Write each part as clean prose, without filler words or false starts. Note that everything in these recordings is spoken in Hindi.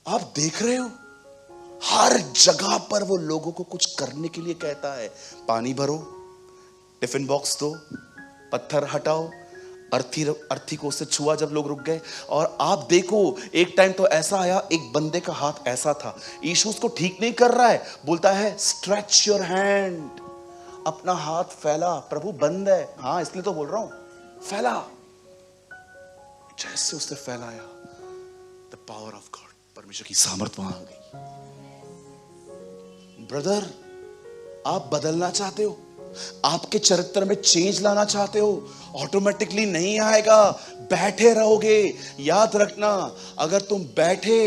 आप देख रहे हो हर जगह पर वो लोगों को कुछ करने के लिए कहता है। पानी भरो, टिफिन बॉक्स दो, पत्थर हटाओ। अर्थी को उससे छुआ जब लोग रुक गए। और आप देखो एक टाइम तो ऐसा आया, एक बंदे का हाथ ऐसा था, यीशु उसको ठीक नहीं कर रहा है, बोलता है स्ट्रेच योर हैंड, अपना हाथ फैला। प्रभु बंद है, हाँ इसलिए तो बोल रहा हूं, फैला। जैसे उसने फैलाया, द पावर ऑफ गॉड, परमेश्वर की सामर्थ वहां आ गई। ब्रदर, आप बदलना चाहते हो, आपके चरित्र में चेंज लाना चाहते हो, ऑटोमेटिकली नहीं आएगा, बैठे रहोगे। याद रखना, अगर तुम बैठे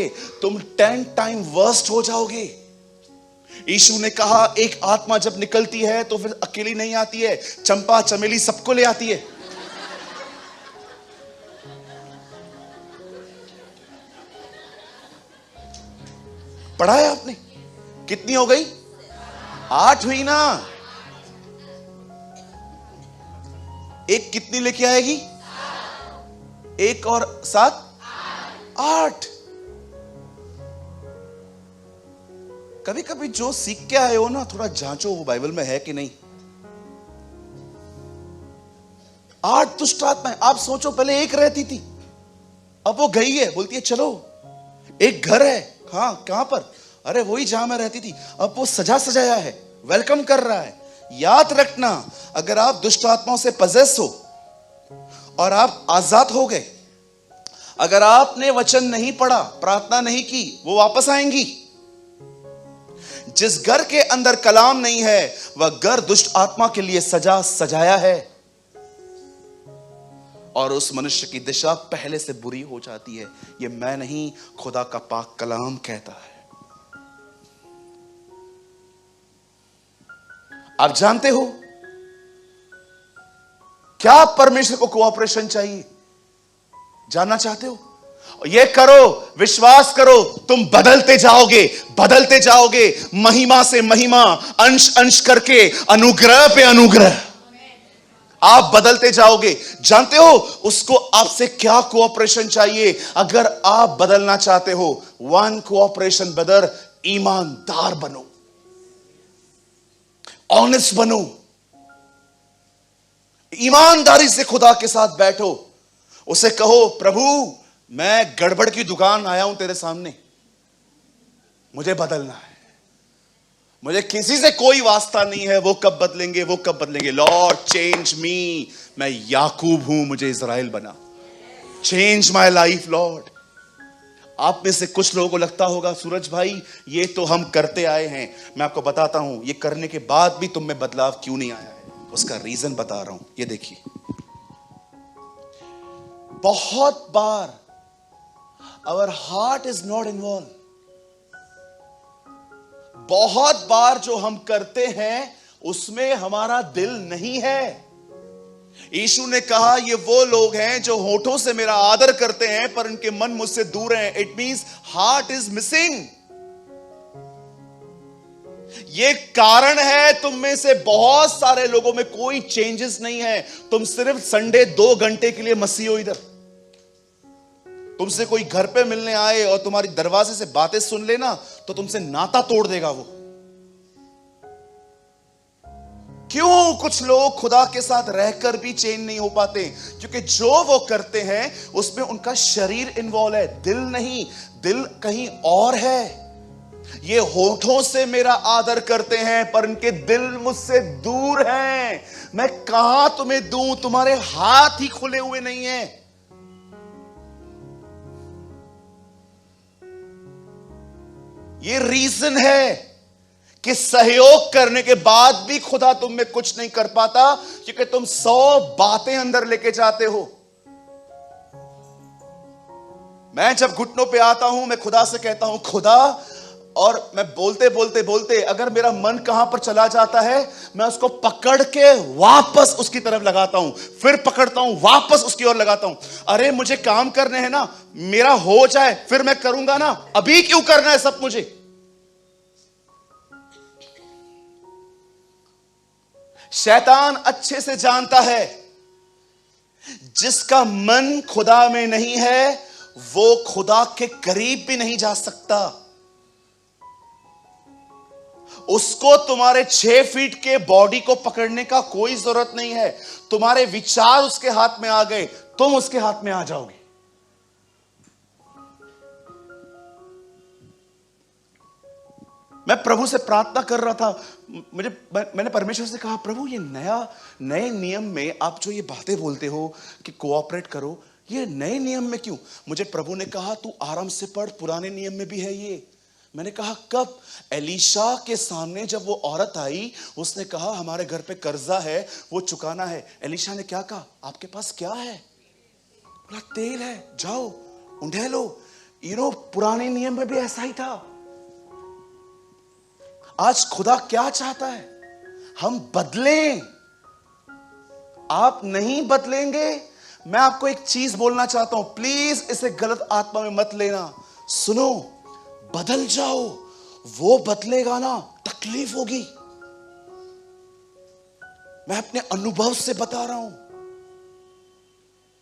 तुम 10 टाइम वर्स्ट हो जाओगे। यीशु ने कहा एक आत्मा जब निकलती है तो फिर अकेली नहीं आती है, चंपा चमेली सबको ले आती है। पढ़ा है आपने? कितनी हो गई? 8 हुई ना। एक कितनी लेके आएगी? 1 और 7 8। कभी कभी जो सीख के आए हो ना, थोड़ा जांचो वो बाइबल में है कि नहीं। 8 दुष्ट आत्माएं। आप सोचो, पहले एक रहती थी, अब वो गई है, बोलती है चलो एक घर है। हाँ, कहां पर? अरे वही जहां मैं रहती थी। अब वो सजा सजाया है, वेलकम कर रहा है। याद रखना, अगर आप दुष्ट आत्माओं से पजेस हो और आप आजाद हो गए, अगर आपने वचन नहीं पढ़ा, प्रार्थना नहीं की, वो वापस आएंगी। जिस घर के अंदर कलाम नहीं है, वह घर दुष्ट आत्मा के लिए सजा सजाया है, और उस मनुष्य की दिशा पहले से बुरी हो जाती है। ये मैं नहीं, खुदा का पाक कलाम कहता है। आप जानते हो क्या परमेश्वर को कोऑपरेशन चाहिए? जानना चाहते हो? ये करो, विश्वास करो, तुम बदलते जाओगे, बदलते जाओगे, महिमा से महिमा, अंश अंश करके, अनुग्रह पे अनुग्रह, आप बदलते जाओगे। जानते हो उसको आपसे क्या कोऑपरेशन चाहिए? अगर आप बदलना चाहते हो, 1 कोऑपरेशन ब्रदर, ईमानदार बनो, ऑनेस्ट बनो, ईमानदारी से खुदा के साथ बैठो। उसे कहो प्रभु मैं गड़बड़ की दुकान आया हूं तेरे सामने, मुझे बदलना है, मुझे किसी से कोई वास्ता नहीं है, वो कब बदलेंगे, वो कब बदलेंगे। लॉर्ड चेंज मी, मैं याकूब हूं, मुझे इज़राइल बना, चेंज माय लाइफ लॉर्ड। आप में से कुछ लोगों को लगता होगा सूरज भाई ये तो हम करते आए हैं। मैं आपको बताता हूं, ये करने के बाद भी तुम में बदलाव क्यों नहीं आया है, उसका रीजन बता रहा हूं। ये देखिए, बहुत बार our heart is not involve. बहुत बार जो हम करते हैं उसमें हमारा दिल नहीं है। यीशु ने कहा ये वो लोग हैं जो होठों से मेरा आदर करते हैं पर उनके मन मुझसे दूर हैं। It means heart is missing. ये कारण है तुम में से बहुत सारे लोगों में कोई चेंजेस नहीं है। तुम सिर्फ संडे 2 घंटे के लिए मसीह हो। इधर तुमसे कोई घर पे मिलने आए और तुम्हारी दरवाजे से बातें सुन लेना तो तुमसे नाता तोड़ देगा वो। क्यों कुछ लोग खुदा के साथ रहकर भी चेंज नहीं हो पाते? क्योंकि जो वो करते हैं उसमें उनका शरीर इन्वॉल्व है, दिल नहीं। दिल कहीं और है। ये होठों से मेरा आदर करते हैं पर इनके दिल मुझसे दूर हैं। मैं कहां तुम्हें दूं, तुम्हारे हाथ ही खुले हुए नहीं हैं। ये रीजन है कि सहयोग करने के बाद भी खुदा तुम में कुछ नहीं कर पाता, क्योंकि तुम 100 बातें अंदर लेके जाते हो। मैं जब घुटनों पे आता हूं, मैं खुदा से कहता हूं खुदा, और मैं बोलते बोलते बोलते अगर मेरा मन कहां पर चला जाता है, मैं उसको पकड़ के वापस उसकी तरफ लगाता हूं, फिर पकड़ता हूं, वापस उसकी ओर लगाता हूं। अरे मुझे काम करने हैं ना, मेरा हो जाए फिर मैं करूंगा ना, अभी क्यों करना है सब मुझे? शैतान अच्छे से जानता है जिसका मन खुदा में नहीं है वो खुदा के करीब भी नहीं जा सकता। उसको तुम्हारे 6 फीट के बॉडी को पकड़ने का कोई जरूरत नहीं है। तुम्हारे विचार उसके हाथ में आ गए, तुम उसके हाथ में आ जाओगे। मैं प्रभु से प्रार्थना कर रहा था, मैंने परमेश्वर से कहा, प्रभु ये नए नियम में आप जो ये बातें बोलते हो कि कोऑपरेट करो, ये नए नियम में क्यों? मुझे प्रभु ने कहा तू आराम से पढ़, पुराने नियम में भी है ये। मैंने कहा कब? एलीशा के सामने जब वो औरत आई, उसने कहा हमारे घर पे कर्जा है, वो चुकाना है। एलीशा ने क्या कहा? आपके पास क्या है? बोला तेल है, जाओ ऊंधे लो। पुराने नियम में भी ऐसा ही था। आज खुदा क्या चाहता है? हम बदलें। आप नहीं बदलेंगे। मैं आपको एक चीज बोलना चाहता हूं, प्लीज इसे गलत आत्मा में मत लेना। सुनो, बदल जाओ। वो बदलेगा ना, तकलीफ होगी। मैं अपने अनुभव से बता रहा हूं।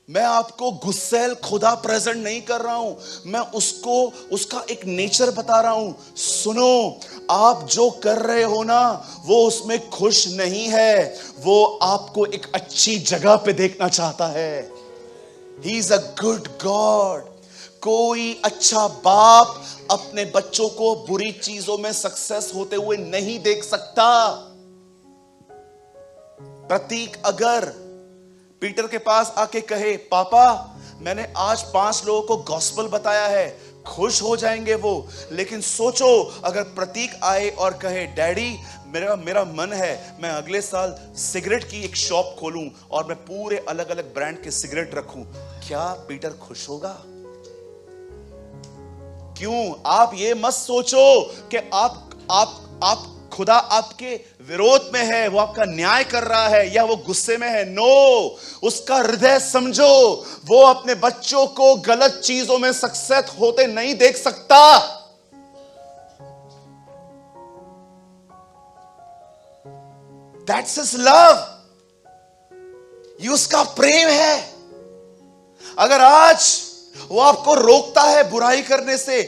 मैं आपको गुस्सैल खुदा प्रेजेंट नहीं कर रहा हूं, मैं उसका एक नेचर बता रहा हूं। सुनो, आप जो कर रहे हो ना, वो उसमें खुश नहीं है। वो आपको एक अच्छी जगह पे देखना चाहता है। He is a good God। कोई अच्छा बाप अपने बच्चों को बुरी चीजों में सक्सेस होते हुए नहीं देख सकता। प्रतीक अगर पीटर के पास आके कहे, पापा मैंने आज 5 लोगों को गॉस्पेल बताया है, खुश हो जाएंगे वो। लेकिन सोचो, अगर प्रतीक आए और कहे, डैडी मेरा मन है मैं अगले साल सिगरेट की एक शॉप खोलूं और मैं पूरे अलग अलग ब्रांड के सिगरेट रखूं, क्या पीटर खुश होगा? क्यों? आप ये मत सोचो कि आप खुदा आपके विरोध में है, वो आपका न्याय कर रहा है या वो गुस्से में है। नो, उसका हृदय समझो। वो अपने बच्चों को गलत चीजों में सक्सेस होते नहीं देख सकता। That's his love। ये उसका प्रेम है। अगर आज वो आपको रोकता है बुराई करने से,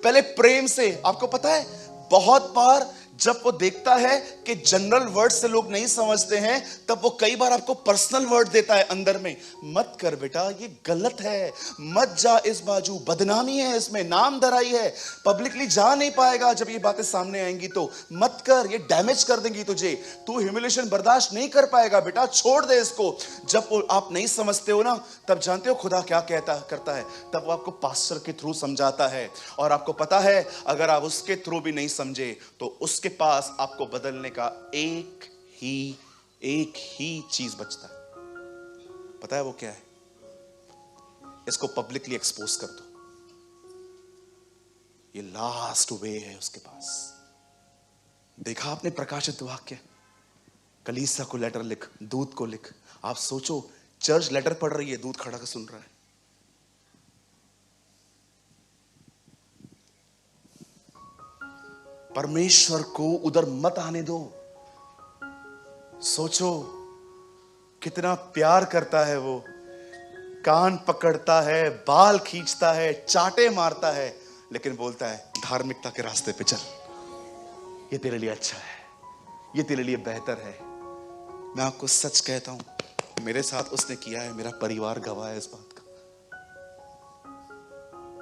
पहले प्रेम से। आपको पता है, बहुत बार जब वो देखता है कि जनरल वर्ड से लोग नहीं समझते हैं, तब वो कई बार आपको पर्सनल वर्ड देता है अंदर में। मत कर बेटा, ये गलत है, मत जा इस बाजू, बदनामी है इसमें, नाम धराई है, पब्लिकली जा नहीं पाएगा जब ये बातें सामने आएंगी, तो मत कर, ये डैमेज कर देंगी तुझे, तू ह्यूमिलिएशन बर्दाश्त नहीं कर पाएगा बेटा, छोड़ दे इसको। जब वो आप नहीं समझते हो ना, तब जानते हो खुदा क्या करता है? तब वो आपको पास्टर के थ्रू समझाता है। और आपको पता है, अगर आप उसके थ्रू भी नहीं समझे तो उसके पास आपको बदलने का एक ही चीज बचता है। पता है वो क्या है? इसको पब्लिकली एक्सपोज कर दो। ये लास्ट वे है उसके पास। देखा आपने प्रकाशित वाक्य? कलीसिया को लेटर लिख, दूत को लिख। आप सोचो, चर्च लेटर पढ़ रही है, दूत खड़ा कर सुन रहा है। परमेश्वर को उधर मत आने दो। सोचो कितना प्यार करता है वो। कान पकड़ता है, बाल खींचता है, चाटे मारता है, लेकिन बोलता है धार्मिकता के रास्ते पे चल, ये तेरे लिए अच्छा है, ये तेरे लिए बेहतर है। मैं आपको सच कहता हूं, मेरे साथ उसने किया है, मेरा परिवार गवाह है इस बात का।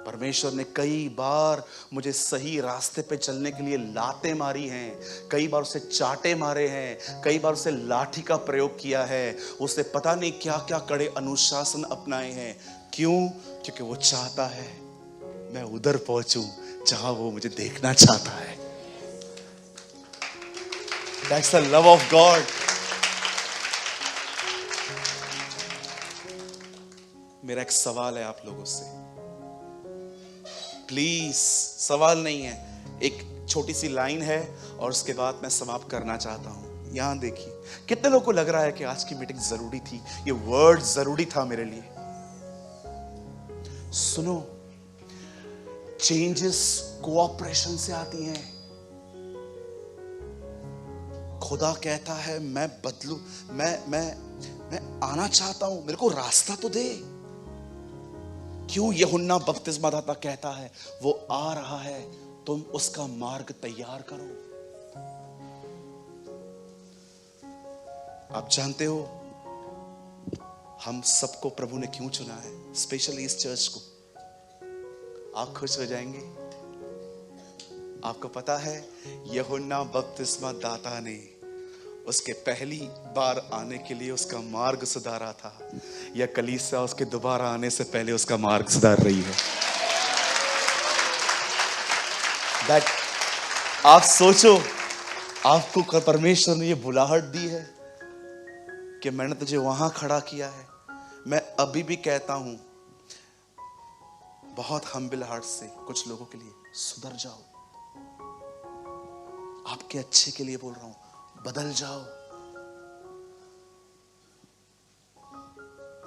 परमेश्वर ने कई बार मुझे सही रास्ते पे चलने के लिए लातें मारी हैं, कई बार उसे चाटे मारे हैं, कई बार उसे लाठी का प्रयोग किया है, उसे पता नहीं क्या क्या कड़े अनुशासन अपनाए हैं। क्यों? क्योंकि वो चाहता है मैं उधर पहुंचूं जहां वो मुझे देखना चाहता है। That's the love of God। मेरा एक सवाल है आप लोगों से, प्लीज, सवाल नहीं है, एक छोटी सी लाइन है और उसके बाद मैं समाप्त करना चाहता हूं। यहां देखिए, कितने लोगों को लग रहा है कि आज की मीटिंग जरूरी थी, ये वर्ड जरूरी था मेरे लिए? सुनो, चेंजेस कोऑपरेशन से आती हैं। खुदा कहता है मैं बदलू, मैं आना चाहता हूं, मेरे को रास्ता तो दे। क्यों यूहन्ना बपतिस्मादाता कहता है वो आ रहा है, तुम उसका मार्ग तैयार करो। आप जानते हो हम सबको प्रभु ने क्यों चुना है, स्पेशली इस चर्च को? आप खुश हो जाएंगे। आपको पता है यूहन्ना बपतिस्मादाता ने उसके पहली बार आने के लिए उसका मार्ग सुधारा था, या कलीसिया उसके दोबारा आने से पहले उसका मार्ग सुधार रही है? That, आप सोचो, आपको परमेश्वर ने ये बुलाहट दी है कि मैंने तुझे वहां खड़ा किया है। मैं अभी भी कहता हूं बहुत हम्बल हार्ट से कुछ लोगों के लिए, सुधर जाओ। आपके अच्छे के लिए बोल रहा हूं, बदल जाओ।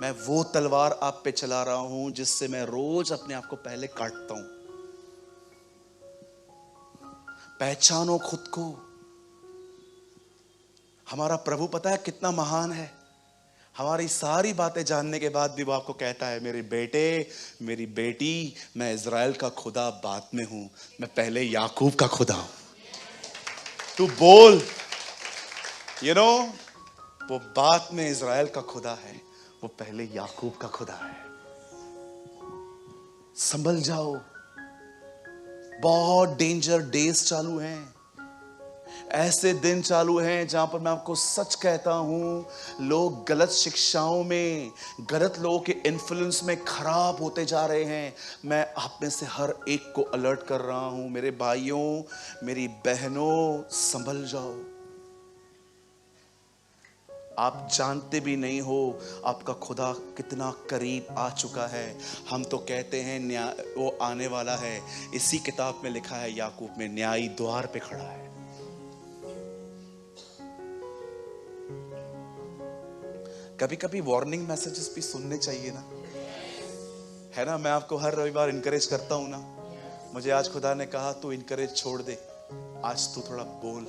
मैं वो तलवार आप पे चला रहा हूं जिससे मैं रोज अपने आप को पहले काटता हूं। पहचानो खुद को। हमारा प्रभु पता है कितना महान है। हमारी सारी बातें जानने के बाद भी वो आपको कहता है, मेरे बेटे, मेरी बेटी, मैं इज़राइल का खुदा बाद में हूं, मैं पहले याकूब का खुदा हूं। तू बोल, वो बाद में इज़राइल का खुदा है, वो पहले याकूब का खुदा है। संभल जाओ, बहुत डेंजर डेज चालू हैं। ऐसे दिन चालू हैं जहां पर मैं आपको सच कहता हूं, लोग गलत शिक्षाओं में, गलत लोगों के इन्फ्लुएंस में खराब होते जा रहे हैं। मैं आप में से हर एक को अलर्ट कर रहा हूं, मेरे भाइयों, मेरी बहनों, संभल जाओ। आप जानते भी नहीं हो आपका खुदा कितना करीब आ चुका है। हम तो कहते हैं न्याय वो आने वाला है। इसी किताब में लिखा है, याकूब में, न्यायी द्वार पे खड़ा है। कभी कभी वार्निंग मैसेजेस भी सुनने चाहिए ना, है ना? मैं आपको हर रविवार इनकरेज करता हूं ना। मुझे आज खुदा ने कहा तू इनकरेज छोड़ दे, आज तू थोड़ा बोल।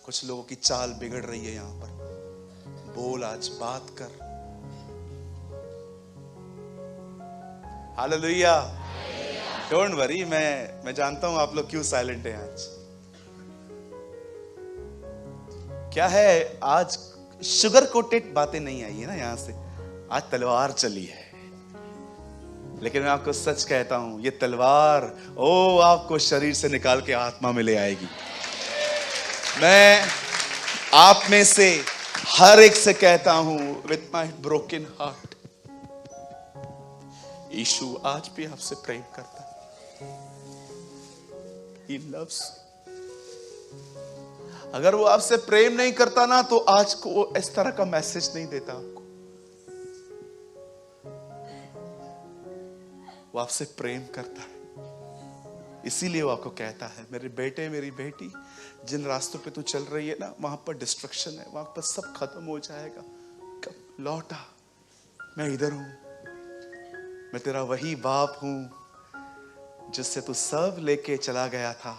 कुछ लोगों की चाल बिगड़ रही है यहां पर, बोल, आज बात कर। हालेलुया। डोंट वरी, मैं जानता हूं आप लोग क्यों साइलेंट हैं आज। क्या है, आज शुगर कोटेड बातें नहीं आई है ना यहां से, आज तलवार चली है। लेकिन मैं आपको सच कहता हूं, ये तलवार आपको शरीर से निकाल के आत्मा में ले आएगी। मैं आप में से हर एक से कहता हूं, विथ माई ब्रोकन हार्ट, यीशु आज भी आपसे प्रेम करता है। He loves you। अगर वो आपसे प्रेम नहीं करता ना, तो आज को वो इस तरह का मैसेज नहीं देता आपको। वो आपसे प्रेम करता है, इसीलिए वो आपको कहता है, मेरे बेटे, मेरी बेटी, जिन रास्तों पे तू चल रही है ना, वहां पर डिस्ट्रक्शन है, वहां पर सब खत्म हो जाएगा। कब लौटा, मैं इधर हूं, मैं तेरा वही बाप हूं जिससे तू सब लेके चला गया था।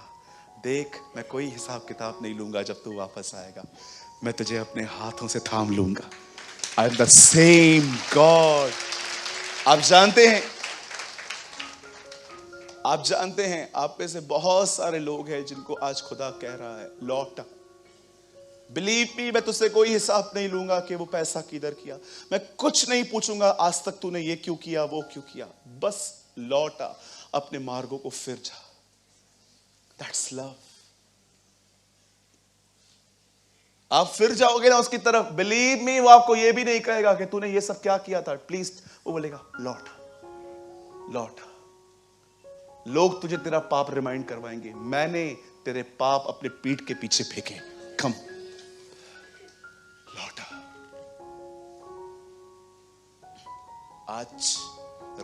देख, मैं कोई हिसाब किताब नहीं लूंगा जब तू वापस आएगा, मैं तुझे अपने हाथों से थाम लूंगा। I am the same God. आप जानते हैं, आप में से बहुत सारे लोग हैं जिनको आज खुदा कह रहा है, लौटा। बिलीव मी, मैं तुझसे कोई हिसाब नहीं लूंगा कि वो पैसा किधर किया, मैं कुछ नहीं पूछूंगा आज तक तूने ये क्यों किया, वो क्यों किया। बस लौटा, अपने मार्गों को फिर जा। That's love। आप फिर जाओगे ना उसकी तरफ, बिलीव मी, वो आपको ये भी नहीं कहेगा कि तूने ये सब क्या किया था, प्लीज। वो बोलेगा लौट लौट। लोग तुझे तेरा पाप रिमाइंड करवाएंगे, मैंने तेरे पाप अपने पीठ के पीछे फेंके, कम लौटा। आज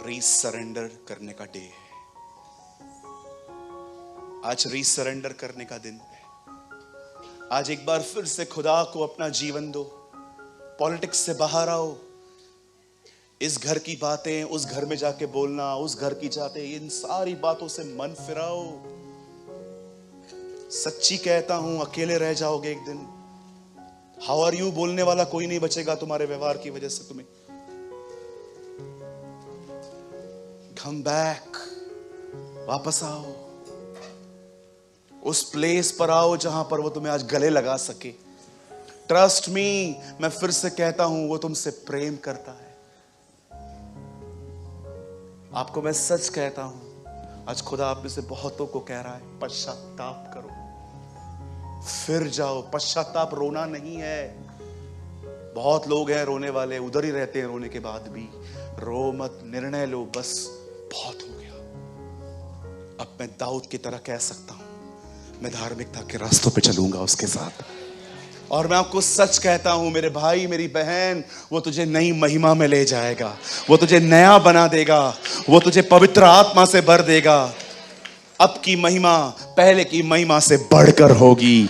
रीसरेंडर करने का डे है। आज रीसरेंडर करने का दिन है। आज एक बार फिर से खुदा को अपना जीवन दो। पॉलिटिक्स से बाहर आओ। इस घर की बातें उस घर में जाके बोलना, उस घर की जाते, इन सारी बातों से मन फिराओ। सच्ची कहता हूं, अकेले रह जाओगे एक दिन। हाउ आर यू बोलने वाला कोई नहीं बचेगा तुम्हारे व्यवहार की वजह से। तुम्हें कम बैक, वापस आओ, उस प्लेस पर आओ जहां पर वो तुम्हें आज गले लगा सके। ट्रस्ट मी, मैं फिर से कहता हूं, वो तुमसे प्रेम करता है। आपको मैं सच कहता हूं, आज खुदा आप में से बहुतों को कह रहा है, पश्चाताप करो, फिर जाओ। पश्चाताप रोना नहीं है। बहुत लोग हैं रोने वाले, उधर ही रहते हैं रोने के बाद भी। रो मत, निर्णय लो, बस बहुत हो गया। अब मैं दाऊद की तरह कह सकता हूं, मैं धार्मिकता के रास्तों पे चलूंगा उसके साथ। और मैं आपको सच कहता हूं मेरे भाई मेरी बहन, वो तुझे नई महिमा में ले जाएगा, वो तुझे नया बना देगा, वो तुझे पवित्र आत्मा से भर देगा। अब की महिमा पहले की महिमा से बढ़कर होगी।